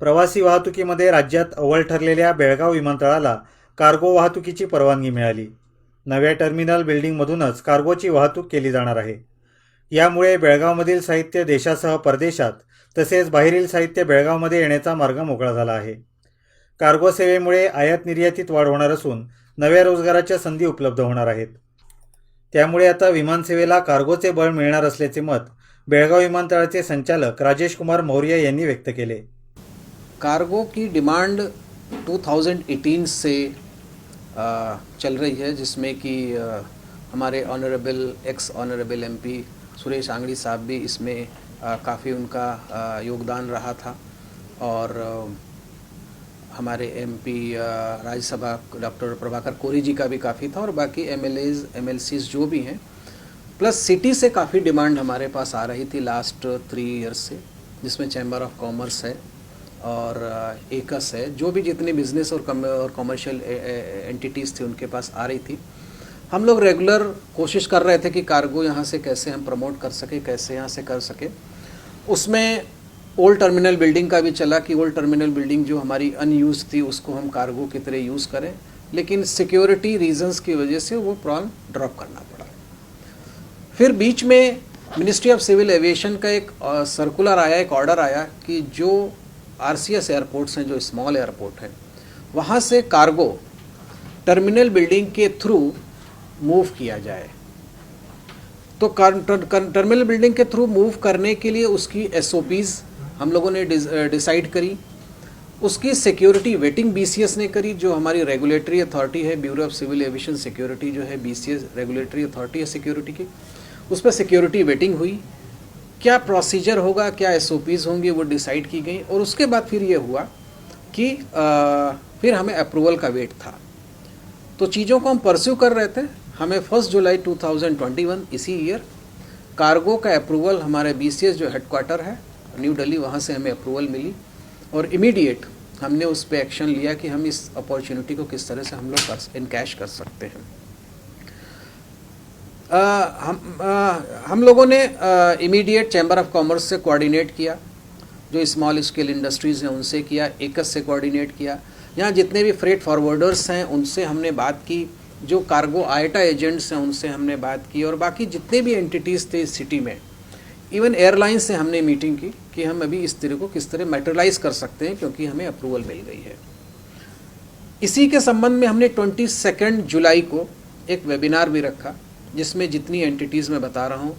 प्रवासी वाहतुकीमध्ये राज्यात अव्वल ठरलेल्या बेळगाव विमानतळाला कार्गो वाहतुकीची परवानगी मिळाली. नव्या टर्मिनल बिल्डिंगमधूनच कार्गोची वाहतूक केली जाणार आहे. यामुळे बेळगावमधील साहित्य देशासह परदेशात तसेच बाहेरील साहित्य बेळगावमध्ये येण्याचा मार्ग मोकळा झाला आहे. कार्गो सेवेमुळे आयात निर्यातीत वाढ होणार असून नव्या रोजगाराच्या संधी उपलब्ध होणार आहेत. त्यामुळे आता विमानसेवेला कार्गोचे बळ मिळणार असल्याचे मत बेळगाव विमानतळाचे संचालक राजेश कुमार मौर्य यांनी व्यक्त केले. कार्गो की डिमांड 2018 से चल रही है, जिसमें कि हमारे honourable ex honourable MP Suresh Angadi साहब भी इसमें काफ़ी उनका योगदान रहा था, और हमारे एमपी राज्यसभा डॉक्टर प्रभाकर कोरी जी का भी काफ़ी था, और बाकी एमएलएज एमएलसीज जो भी हैं, प्लस सिटी से काफ़ी डिमांड हमारे पास आ रही थी लास्ट 3 ईयर्स से, जिसमें चैम्बर ऑफ कॉमर्स है और एकस है, जो भी जितने बिजनेस और कमर्शियल एंटिटीज़ थी उनके पास आ रही थी. हम लोग रेगुलर कोशिश कर रहे थे कि कार्गो यहाँ से कैसे हम प्रमोट कर सके, कैसे यहाँ से कर सके. उसमें ओल्ड टर्मिनल बिल्डिंग का भी चला कि ओल्ड टर्मिनल बिल्डिंग जो हमारी अनयूज थी उसको हम कार्गो की तरह यूज़ करें, लेकिन सिक्योरिटी रीजंस की वजह से वो प्लान ड्रॉप करना पड़ा. फिर बीच में मिनिस्ट्री ऑफ सिविल एविएशन का एक सर्कुलर आया, एक ऑर्डर आया कि जो आरसीएस एयरपोर्ट्स हैं, जो स्मॉल एयरपोर्ट हैं, वहाँ से कार्गो टर्मिनल बिल्डिंग के थ्रू मूव किया जाए. तो टर्मिनल बिल्डिंग के थ्रू मूव करने के लिए उसकी एसओपीज़ हम लोगों ने डिसाइड करी. उसकी सिक्योरिटी वेटिंग बीसीएस ने करी, जो हमारी रेगुलेटरी अथॉरिटी है, bureau of civil aviation security जो है, बीसीएस रेगुलेटरी अथॉरिटी है सिक्योरिटी की, उस पर सिक्योरिटी वेटिंग हुई. क्या प्रोसीजर होगा, क्या एसओपीज़ होंगे, वो डिसाइड की गई. और उसके बाद फिर ये हुआ कि फिर हमें अप्रूवल का वेट था. तो चीज़ों को हम परस्यू कर रहे थे. हमें 1 जुलाई 2021 इसी ईयर कार्गो का अप्रूवल, हमारे बीसीएस जो हेडक्वार्टर है न्यू दिल्ली, वहाँ से हमें अप्रूवल मिली, और इमीडिएट हमने उस पर एक्शन लिया कि हम इस अपॉर्चुनिटी को किस तरह से हम लोग इनकैश कर सकते हैं. हम लोगों ने इमीडिएट चैम्बर ऑफ कॉमर्स से कोऑर्डिनेट किया, जो स्मॉल स्केल इंडस्ट्रीज़ हैं उनसे किया, एकस से कोऑर्डिनेट किया. यहाँ जितने भी फ्रेट फॉरवर्डर्स हैं उनसे हमने बात की, जो कार्गो आयटा एजेंट्स हैं उनसे हमने बात की, और बाकी जितने भी एंटिटीज़ थे इस सिटी में, इवन एयरलाइन से हमने मीटिंग की कि हम अभी इस तरह को किस तरह मैटेरियलाइज कर सकते हैं, क्योंकि हमें अप्रूवल मिल गई है. इसी के संबंध में हमने 22 जुलाई को एक वेबिनार भी रखा, जिसमें जितनी एंटिटीज़ मैं बता रहा हूँ,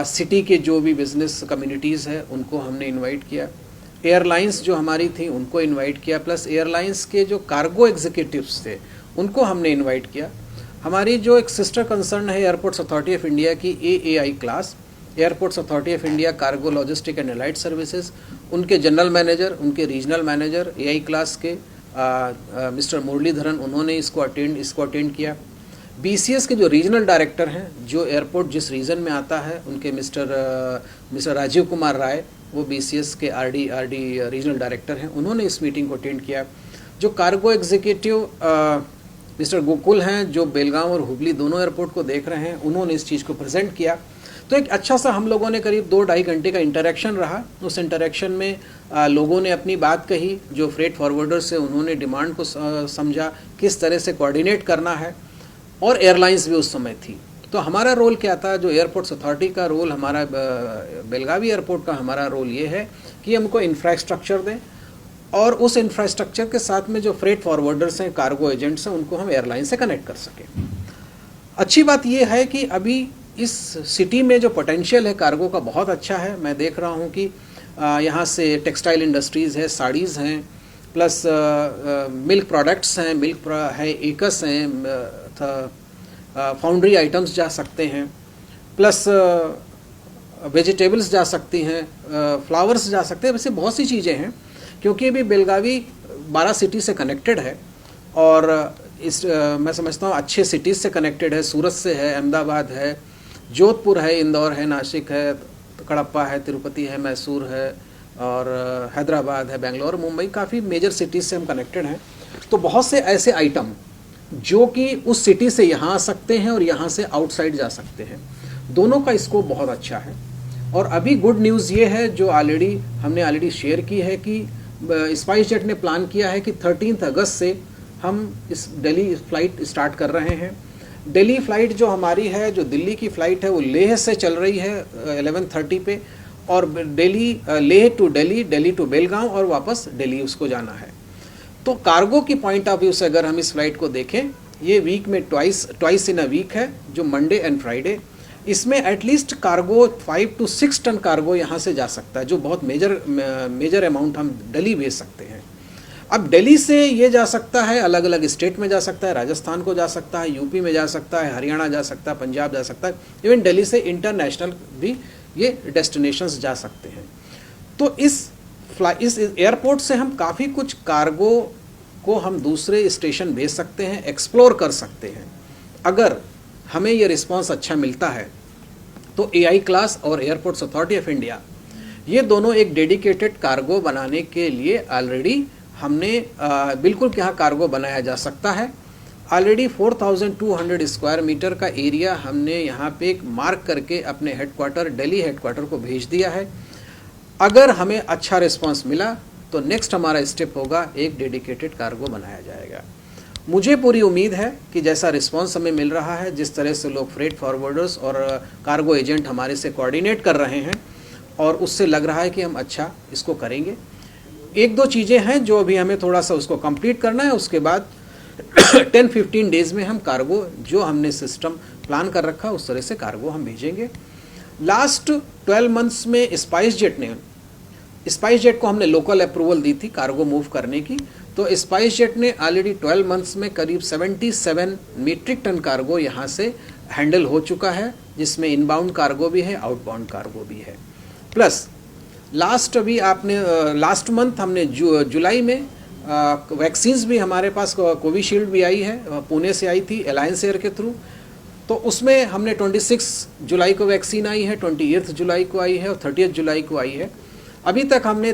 सिटी के जो भी बिजनेस कम्युनिटीज़ है उनको हमने इनवाइट किया, एयरलाइंस जो हमारी थी उनको इनवाइट किया, प्लस एयरलाइंस के जो कार्गो एग्जीक्यूटिव्स थे उनको हमने इनवाइट किया. हमारी जो एक सिस्टर कंसर्न है एयरपोर्ट्स अथॉरिटी ऑफ इंडिया की, AAI class, airports authority of India cargo logistic and allied services, उनके जनरल मैनेजर, उनके रीजनल मैनेजर एआई क्लास के मिस्टर मुरलीधरन, उन्होंने इसको अटेंड किया. बीसीएस के जो रीजनल डायरेक्टर हैं, जो एयरपोर्ट जिस रीजन में आता है, उनके मिस्टर राजीव कुमार राय, वो बीसीएस के आरडी रीजनल डायरेक्टर हैं, उन्होंने इस मीटिंग को अटेंड किया. जो कार्गो एग्जीक्यूटिव मिस्टर गोकुल हैं, जो बेलगांव और हुबली दोनों एयरपोर्ट को देख रहे हैं, उन्होंने इस चीज़ को प्रेजेंट किया. तो एक अच्छा सा हम लोगों ने करीब 2-2.5 घंटे का इंटरेक्शन रहा. उस इंटरेक्शन में लोगों ने अपनी बात कही, जो फ्रेट फॉरवर्डर्स से उन्होंने डिमांड को समझा, किस तरह से कोऑर्डिनेट करना है, और एयरलाइंस भी उस समय थी. तो हमारा रोल क्या था, जो एयरपोर्ट्स अथॉरिटी का रोल, हमारा बेलगावी एयरपोर्ट का हमारा रोल ये है कि हमको इंफ्रास्ट्रक्चर दें, और उस इंफ्रास्ट्रक्चर के साथ में जो फ्रेट फॉरवर्डर्स हैं, कार्गो एजेंट्स हैं, उनको हम एयरलाइन से कनेक्ट कर सकें. अच्छी बात यह है कि अभी इस सिटी में जो पोटेंशियल है कार्गो का बहुत अच्छा है. मैं देख रहा हूँ कि यहाँ से टेक्सटाइल इंडस्ट्रीज़ है, साड़ीज़ हैं, प्लस मिल्क प्रोडक्ट्स हैं, मिल्क है, एकस हैं, फाउंड्री आइटम्स जा सकते हैं, प्लस वेजिटेबल्स जा सकती हैं, फ्लावर्स जा सकते हैं, वैसे बहुत सी चीज़ें हैं. क्योंकि अभी बेलगावी 12 सिटी से कनेक्टेड है, और मैं समझता हूँ अच्छे सिटीज़ से कनेक्टेड है. सूरत से है, अहमदाबाद है, जोधपुर है, इंदौर है, नासिक है, कड़प्पा है, तिरुपति है, मैसूर है, और हैदराबाद है, बेंगलोर, मुंबई, काफ़ी मेजर सिटीज़ से हम कनेक्टेड हैं. तो बहुत से ऐसे आइटम जो कि उस सिटी से यहाँ आ सकते हैं और यहाँ से आउटसाइड जा सकते हैं, दोनों का स्कोप बहुत अच्छा है. और अभी गुड न्यूज़ ये है, जो हमने ऑलरेडी शेयर की है, कि स्पाइस जेट ने प्लान किया है कि 13 अगस्त से हम इस दिल्ली फ्लाइट स्टार्ट कर रहे हैं। दिल्ली फ्लाइट जो हमारी है, जो दिल्ली की फ़्लाइट है, वो लेह से चल रही है 11:30 पे, और लेह टू दिल्ली, दिल्ली टू बेलगांव और वापस दिल्ली उसको जाना है। तो कार्गो की पॉइंट ऑफ व्यू से अगर हम इस फ्लाइट को देखें, ये वीक में ट्वाइस इन अ वीक है, जो मंडे एंड फ्राइडे। इसमें at least cargo 5 to 6 ton cargo यहाँ से जा सकता है, जो बहुत मेजर अमाउंट हम दिल्ली भेज सकते हैं। अब दिल्ली से ये जा सकता है, अलग अलग स्टेट में जा सकता है, राजस्थान को जा सकता है, यूपी में जा सकता है, हरियाणा जा सकता है, पंजाब जा सकता है, इवन दिल्ली से इंटरनेशनल भी ये डेस्टिनेशंस जा सकते हैं। तो इस एयरपोर्ट से हम काफ़ी कुछ कार्गो को हम दूसरे स्टेशन भेज सकते हैं, एक्सप्लोर कर सकते हैं। अगर हमें ये रिस्पांस अच्छा मिलता है तो एआई क्लास और एयरपोर्ट्स अथॉरिटी ऑफ इंडिया ये दोनों एक डेडिकेटेड कार्गो बनाने के लिए ऑलरेडी हमने बिल्कुल यहाँ कार्गो बनाया जा सकता है। ऑलरेडी 4200 स्क्वायर मीटर का एरिया हमने यहाँ पे एक मार्क करके अपने हेडक्वार्टर, दिल्ली हेडक्वार्टर को भेज दिया है। अगर हमें अच्छा रिस्पांस मिला तो नेक्स्ट हमारा स्टेप होगा, एक डेडिकेटेड कार्गो बनाया जाएगा। मुझे पूरी उम्मीद है कि जैसा रिस्पांस हमें मिल रहा है, जिस तरह से लोग फ्रेट फॉरवर्डर्स और कार्गो एजेंट हमारे से कोऑर्डिनेट कर रहे हैं, और उससे लग रहा है कि हम अच्छा इसको करेंगे। एक दो चीज़ें हैं जो अभी हमें थोड़ा सा उसको कंप्लीट करना है, उसके बाद 10-15 डेज़ में हम कार्गो जो हमने सिस्टम प्लान कर रखा उस तरह से कार्गो हम भेजेंगे। लास्ट 12 मंथ्स में स्पाइस जेट को हमने लोकल अप्रूवल दी थी कार्गो मूव करने की, तो स्पाइस जेट ने ऑलरेडी 12 मंथ्स में करीब 77 मीट्रिक टन कार्गो यहाँ से हैंडल हो चुका है, जिसमें इनबाउंड कार्गो भी है, आउटबाउंड कार्गो भी है। प्लस लास्ट मंथ हमने जुलाई में वैक्सीन्स भी हमारे पास, कोविशील्ड भी आई है, पुणे से आई थी अलायंस एयर के थ्रू, तो उसमें हमने 26 जुलाई को वैक्सीन आई है, 28 जुलाई को आई है और 30 जुलाई को आई है। अभी तक हमने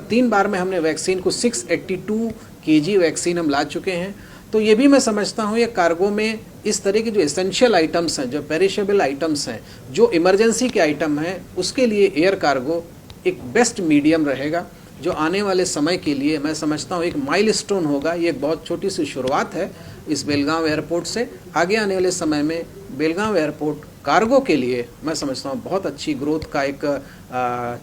तीन बार में हमने वैक्सीन को 682 kg वैक्सीन हम ला चुके हैं। तो ये भी मैं समझता हूँ ये कार्गो में इस तरह के जो एसेंशियल आइटम्स हैं, जो पेरिशेबल आइटम्स हैं, जो इमरजेंसी के आइटम हैं, उसके लिए एयर कार्गो एक बेस्ट मीडियम रहेगा, जो आने वाले समय के लिए मैं समझता हूँ एक माइलस्टोन होगा। ये एक बहुत छोटी सी शुरुआत है इस बेलगांव एयरपोर्ट से। आगे आने वाले समय में बेलगांव एयरपोर्ट कार्गो के लिए मैं समझता हूँ बहुत अच्छी ग्रोथ का एक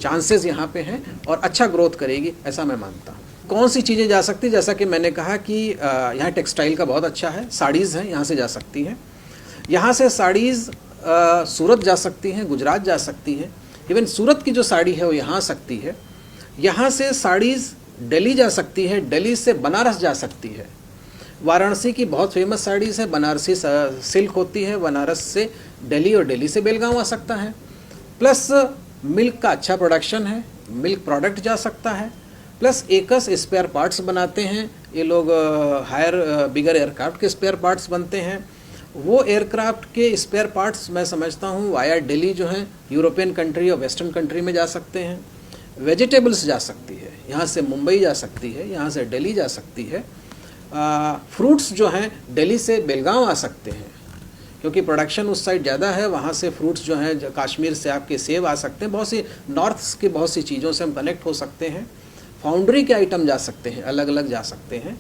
चांसेस यहाँ पे हैं और अच्छा ग्रोथ करेगी, ऐसा मैं मानता हूँ। कौन सी चीज़ें जा सकती, जैसा कि मैंने कहा कि यहाँ टेक्सटाइल का बहुत अच्छा है, साड़ीज़ हैं यहाँ से जा सकती हैं। यहाँ से साड़ीज़ सूरत जा सकती हैं, गुजरात जा सकती हैं, इवन सूरत की जो साड़ी है वो यहाँ आ सकती है। यहाँ से साड़ीज़ दिल्ली जा सकती है, दिल्ली से बनारस जा सकती है। वाराणसी की बहुत फेमस साड़ीज़ है, बनारसी सिल्क होती है, बनारस से दिल्ली और दिल्ली से बेलगांव आ सकता है। प्लस मिल्क का अच्छा प्रोडक्शन है, मिल्क प्रोडक्ट जा सकता है। प्लस एकस स्पेयर पार्ट्स बनाते हैं ये लोग, बिगर एयरक्राफ्ट के स्पेयर पार्ट्स बनते हैं। वो एयरक्राफ्ट के स्पेयर पार्ट्स मैं समझता हूँ वाया दिल्ली जो हैं यूरोपियन कंट्री और वेस्टर्न कंट्री में जा सकते हैं। वेजिटेबल्स जा सकती है, यहाँ से मुंबई जा सकती है, यहाँ से दिल्ली जा सकती है। फ्रूट्स जो हैं दिल्ली से बेलगांव आ सकते हैं, क्योंकि प्रोडक्शन उस साइड ज़्यादा है। वहाँ से फ्रूट्स जो हैं कश्मीर से आपके सेब आ सकते हैं, बहुत सी नॉर्थ की बहुत सी चीज़ों से हम कनेक्ट हो सकते हैं। फाउंड्री के आइटम जा सकते हैं, अलग अलग जा सकते हैं।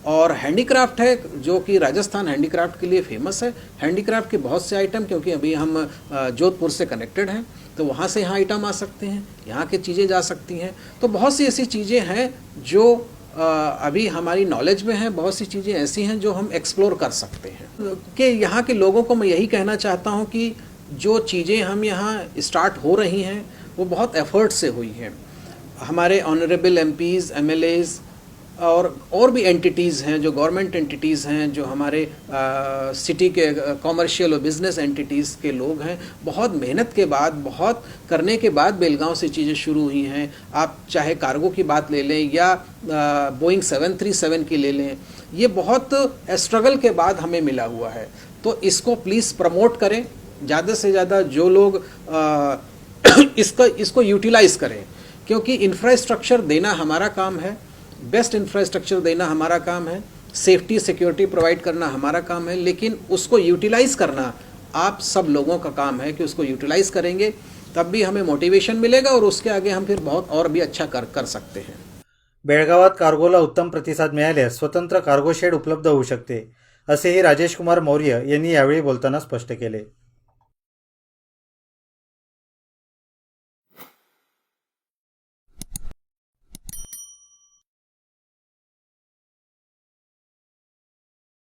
और हैंडीक्राफ्ट है जो कि राजस्थान हैंडीक्राफ्ट के लिए फेमस है। हैंडीक्राफ्ट के बहुत से आइटम, क्योंकि अभी हम जोधपुर से कनेक्टेड हैं, तो वहाँ से यहाँ आइटम आ सकते हैं, यहाँ की चीज़ें जा सकती हैं। तो बहुत सी ऐसी चीज़ें हैं जो अभी हमारी नॉलेज में है, बहुत सी चीज़ें ऐसी हैं जो हम एक्सप्लोर कर सकते हैं। कि यहाँ के लोगों को मैं यही कहना चाहता हूँ कि जो चीज़ें हम यहाँ स्टार्ट हो रही हैं वो बहुत एफर्ट से हुई हैं। हमारे ऑनरेबल एमपीज़, एमएलएज़ और भी एंटिटीज़ हैं, जो गवर्नमेंट एंटिटीज़ हैं, जो हमारे सिटी के कॉमर्शियल और बिज़नेस एंटिटीज़ के लोग हैं, बहुत मेहनत के बाद, बहुत करने के बाद बेलगांव से चीज़ें शुरू हुई हैं। आप चाहे कार्गो की बात ले लें या बोइंग 737 की ले लें, ये बहुत स्ट्रगल के बाद हमें मिला हुआ है। तो इसको प्लीज़ प्रमोट करें, ज़्यादा से ज़्यादा जो लोग इसको यूटिलाइज़ करें, क्योंकि इंफ्रास्ट्रक्चर देना हमारा काम है, बेस्ट इंफ्रास्ट्रक्चर देना हमारा काम है, सेफ्टी सिक्योरिटी प्रोवाइड करना हमारा काम है, लेकिन उसको यूटिलाइज़ करना आप सब लोगों का काम है कि उसको यूटिलाइज़ करेंगे तब भी हमें मोटिवेशन मिलेगा और उसके आगे हम फिर बहुत और भी अच्छा कर सकते हैं. बेळगावात कार्गोला उत्तम प्रतिसाद मिळाल्यास स्वतंत्र कार्गो शेड उपलब्ध होऊ शकते, असेही राजेश कुमार मौर्य यांनी यावेळी बोलताना स्पष्ट केले.